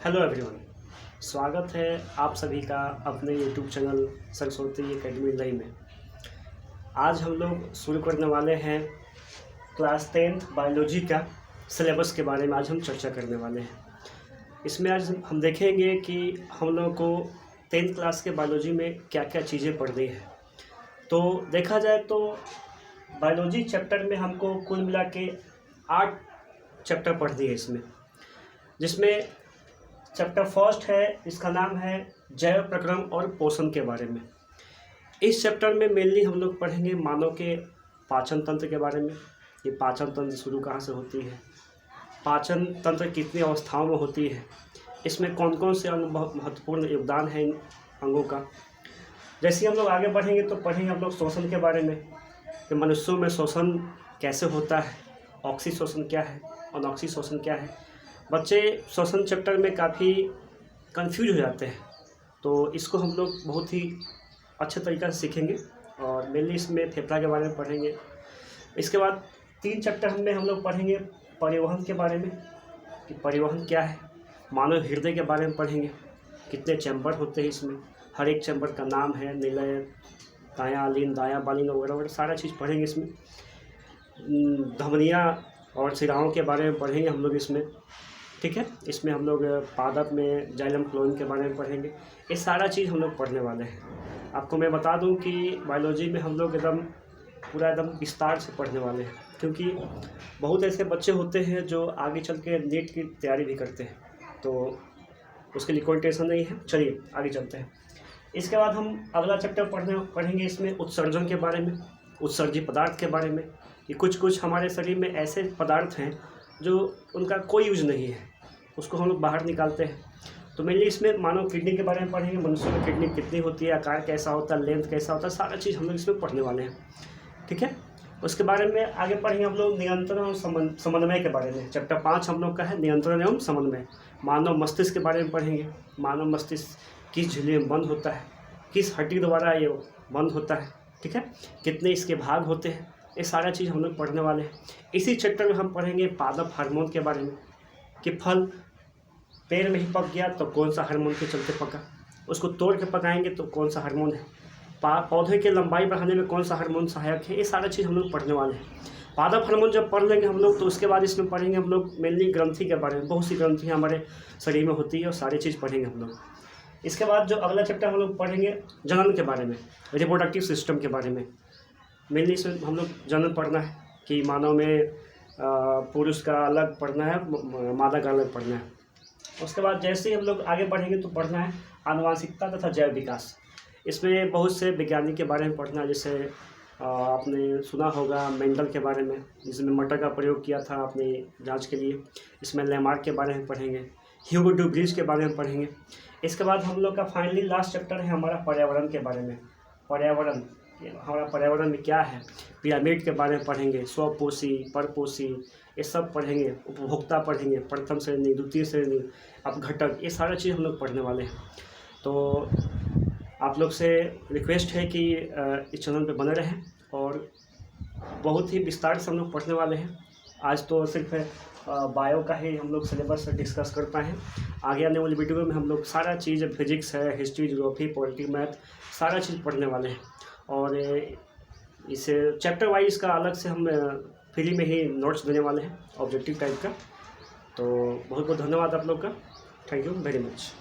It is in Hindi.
हेलो एवरीवन, स्वागत है आप सभी का अपने यूट्यूब चैनल सरस्वती एकेडमी नई में। आज हम लोग शुरू करने वाले हैं क्लास 10th बायोलॉजी का सिलेबस के बारे में। आज हम चर्चा करने वाले हैं। इसमें आज हम देखेंगे कि हम लोगों को 10th क्लास के बायोलॉजी में क्या क्या चीज़ें पढ़नी है। तो देखा जाए तो बायोलॉजी चैप्टर में हमको कुल मिला के 8 चैप्टर पढ़नी है इसमें, जिसमें चैप्टर फर्स्ट है, इसका नाम है जैव प्रक्रम और पोषण के बारे में। इस चैप्टर में मेनली हम लोग पढ़ेंगे मानव के पाचन तंत्र के बारे में। ये पाचन तंत्र शुरू कहाँ से होती है, पाचन तंत्र कितनी अवस्थाओं में होती है, इसमें कौन कौन से अंग बहुत महत्वपूर्ण योगदान है इन अंगों का। जैसे हम लोग आगे बढ़ेंगे तो पढ़ेंगे हम लोग शोषण के बारे में कि मनुष्यों में शोषण कैसे होता है, ऑक्सी शोषण क्या है, अनऑक्सी शोषण क्या है। बच्चे श्वसन चैप्टर में काफ़ी कंफ्यूज हो जाते हैं, तो इसको हम लोग बहुत ही अच्छे तरीक़े से सीखेंगे और मेनली इसमें फेफड़ा के बारे में पढ़ेंगे। इसके बाद 3 चैप्टर में हम लोग पढ़ेंगे परिवहन के बारे में कि परिवहन क्या है, मानव हृदय के बारे में पढ़ेंगे, कितने चैम्बर होते हैं इसमें, हर एक चैम्बर का नाम है, निलय, दायां लीन, दायां बालीन वगैरह वगैरह सारा चीज़ पढ़ेंगे इसमें। धमनियाँ और शिराओं के बारे में पढ़ेंगे हम लोग इसमें, ठीक है। इसमें हम लोग पादप में जाइलम फ्लोएम के बारे में पढ़ेंगे। ये सारा चीज़ हम लोग पढ़ने वाले हैं। आपको मैं बता दूं कि बायोलॉजी में हम लोग पूरा एकदम विस्तार से पढ़ने वाले हैं, क्योंकि बहुत ऐसे बच्चे होते हैं जो आगे चल के नीट की तैयारी भी करते हैं, तो उसके लिए कोई टेंशन नहीं है। चलिए आगे चलते हैं। इसके बाद हम अगला चैप्टर पढ़ेंगे इसमें उत्सर्जन के बारे में, उत्सर्जी पदार्थ के बारे में कि कुछ हमारे शरीर में ऐसे पदार्थ हैं जो उनका कोई यूज नहीं है, उसको हम लोग बाहर निकालते हैं। तो मेनली इसमें मानव किडनी के बारे में पढ़ेंगे, मनुष्य में किडनी कितनी होती है, आकार कैसा होता है, लेंथ कैसा होता है, सारा चीज़ हम लोग इसमें पढ़ने वाले हैं, ठीक है। उसके बारे में आगे पढ़ेंगे हम लोग नियंत्रण और समन्वय के बारे में। चैप्टर 5 हम लोग का है नियंत्रण एवं समन्वय। मानव मस्तिष्क के बारे में पढ़ेंगे, मानव मस्तिष्क किस झिल्ली में बंद होता है, किस हड्डी द्वारा ये बंद होता है, ठीक है, कितने इसके भाग होते हैं, ये सारा चीज़ हम लोग पढ़ने वाले हैं। इसी चैप्टर में हम पढ़ेंगे पादप हार्मोन के बारे में कि फल पेड़ में ही पक गया तो कौन सा हार्मोन के चलते पका, उसको तोड़ के पकाएंगे तो कौन सा हार्मोन है, पौधे की लंबाई बढ़ाने में कौन सा हार्मोन सहायक है, ये सारा चीज़ हम लोग पढ़ने वाले हैं। पादप हार्मोन जब पढ़ लेंगे हम लोग तो उसके बाद इसमें पढ़ेंगे हम लोग मेनली ग्रंथि के बारे में। बहुत सी ग्रंथियाँ हमारे शरीर में होती है और सारी चीज़ पढ़ेंगे हम लोग। इसके बाद जो अगला चैप्टर हम लोग पढ़ेंगे जनन के बारे में, रिप्रोडक्टिव सिस्टम के बारे में। मेनली इसमें हम लोग जनन पढ़ना है कि मानव में पुरुष का अलग पढ़ना है, मादा का अलग पढ़ना है। उसके बाद जैसे ही हम लोग आगे बढ़ेंगे तो पढ़ना है आनुवांशिकता तथा जैव विकास। इसमें बहुत से वैज्ञानिक के बारे में पढ़ना है, जैसे आपने सुना होगा मेंडल के बारे में, जिसमें मटर का प्रयोग किया था अपनी जांच के लिए। इसमें लेमार्क के बारे में पढ़ेंगे, ह्यूगो ड्यूब्रिज के बारे में पढ़ेंगे। इसके बाद हम लोग का फाइनली लास्ट चैप्टर है हमारा पर्यावरण के बारे में। पर्यावरण, हमारा पर्यावरण में क्या है, पिरामिड के बारे में पढ़ेंगे, स्वपोषी, परपोषी, ये सब पढ़ेंगे। उपभोक्ता पढ़ेंगे, प्रथम श्रेणी, द्वितीय श्रेणी, अपघटक, ये सारा चीज़ हम लोग पढ़ने वाले हैं। तो आप लोग से रिक्वेस्ट है कि इस चैनल पे बने रहें और बहुत ही विस्तार से हम लोग पढ़ने वाले हैं। आज तो सिर्फ बायो का ही हम लोग सिलेबस डिस्कस कर पाए हैं। आगे आने वाली वीडियो में हम लोग सारा चीज़, फिजिक्स है, हिस्ट्री, ज्योग्राफी, पॉलिटिक्स, मैथ, सारा चीज़ पढ़ने वाले हैं। और इसे चैप्टर वाइज का अलग से हम फ्री में ही नोट्स देने वाले हैं, ऑब्जेक्टिव टाइप का। तो बहुत बहुत धन्यवाद आप लोग का। Thank you very much.